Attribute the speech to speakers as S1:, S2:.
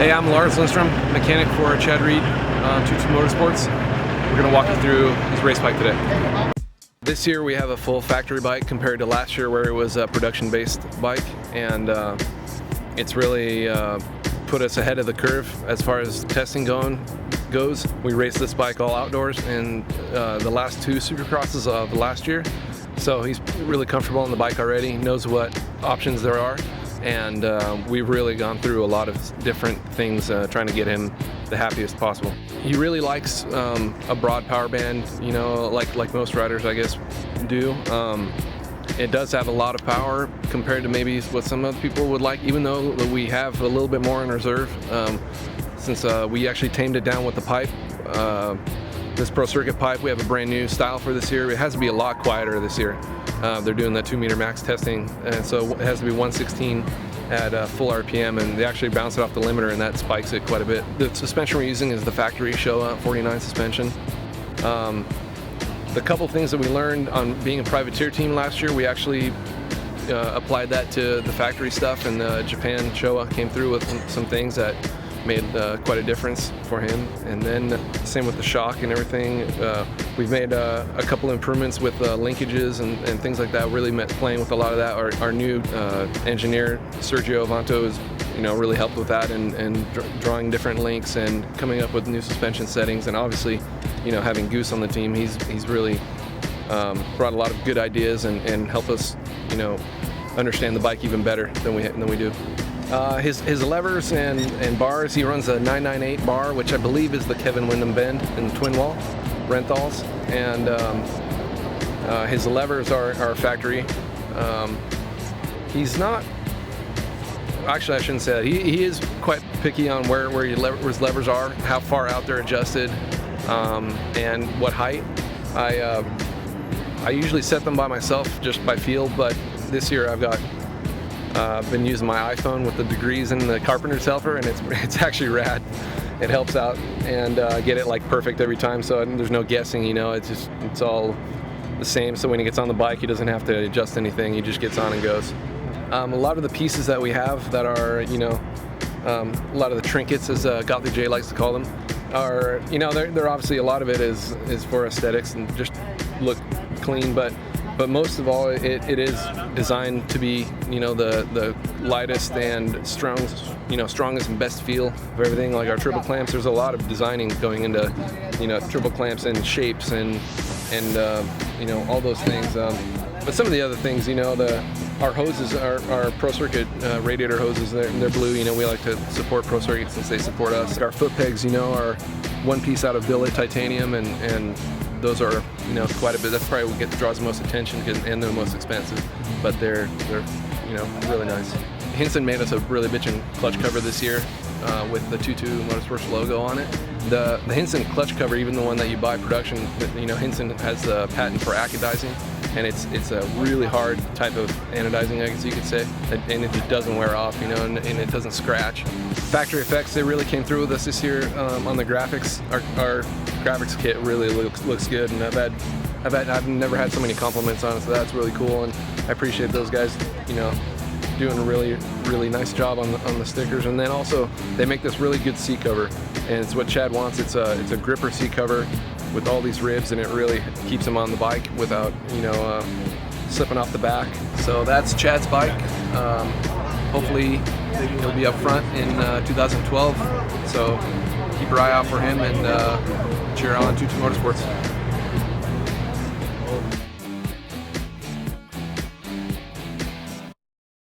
S1: Hey, I'm Lars Lindstrom, mechanic for Chad Reed on TwoTwo Motorsports. We're going to walk you through his race bike today. This year we have a full factory bike compared to last year where it was a production-based bike, and it's really put us ahead of the curve as far as testing goes. We raced this bike all outdoors in the last two Supercrosses of last year, so he's really comfortable on the bike already, knows what options there are. And we've really gone through a lot of different things trying to get him the happiest possible. He really likes a broad power band, you know, like most riders I guess do. It does have a lot of power compared to maybe what some other people would like, even though we have a little bit more in reserve. Since we actually tamed it down with the pipe, this Pro Circuit pipe, we have a brand new style for this year. It has to be a lot quieter this year. They're doing the 2 meter max testing, and so it has to be 116 at full RPM, and they actually bounce it off the limiter, and that spikes it quite a bit. The suspension we're using is the factory Showa 49 suspension. The couple things that we learned on being a privateer team last year, we actually applied that to the factory stuff, and Japan Showa came through with some things that made quite a difference for him. And then same with the shock and everything. We've made a couple improvements with linkages and things like that. Really playing with a lot of that. Our new engineer Sergio Avanto has really helped with that, and drawing different links and coming up with new suspension settings. And obviously, having Goose on the team, he's really brought a lot of good ideas and helped us understand the bike even better than we do. His levers and bars, he runs a 998 bar, which I believe is the Kevin Windham bend in the twin wall, Renthals, and his levers are factory. He's not, actually I shouldn't say that, he is quite picky on where his levers are, how far out they're adjusted, and what height. I usually set them by myself just by feel, but this year I've got been using my iPhone with the degrees and the carpenter's helper, and it's actually rad. It helps out and get it like perfect every time, so there's no guessing. It's all the same. So when he gets on the bike, he doesn't have to adjust anything. He just gets on and goes. A lot of the pieces that we have that are a lot of the trinkets, as Gothy J likes to call them, are they're obviously, a lot of it is for aesthetics and just look clean, but most of all, it is designed to be, the lightest and strongest and best feel of everything. Like our triple clamps, there's a lot of designing going into, triple clamps and shapes and all those things. But some of the other things, our hoses, our Pro Circuit radiator hoses, they're blue. We like to support Pro Circuit since they support us. Our foot pegs, are one piece out of billet titanium, and those are, quite a bit. That's probably what draws the most attention, and they're the most expensive, but they're really nice. Hinson made us a really bitchin' clutch cover this year with the TwoTwo Motorsports logo on it. The Hinson clutch cover, even the one that you buy production, Hinson has a patent for anodizing, and it's a really hard type of anodizing, I guess you could say, and it just doesn't wear off, and it doesn't scratch. Factory effects, they really came through with us this year on the graphics. Our graphics kit really looks good, and I've never had so many compliments on it, so that's really cool, and I appreciate those guys, doing a really nice job on the stickers. And then also they make this really good seat cover, and it's what Chad wants. It's a gripper seat cover with all these ribs, and it really keeps him on the bike without slipping off the back. So that's Chad's bike. Hopefully he'll be up front in 2012, so keep your eye out for him, and cheer on TwoTwo Motorsports.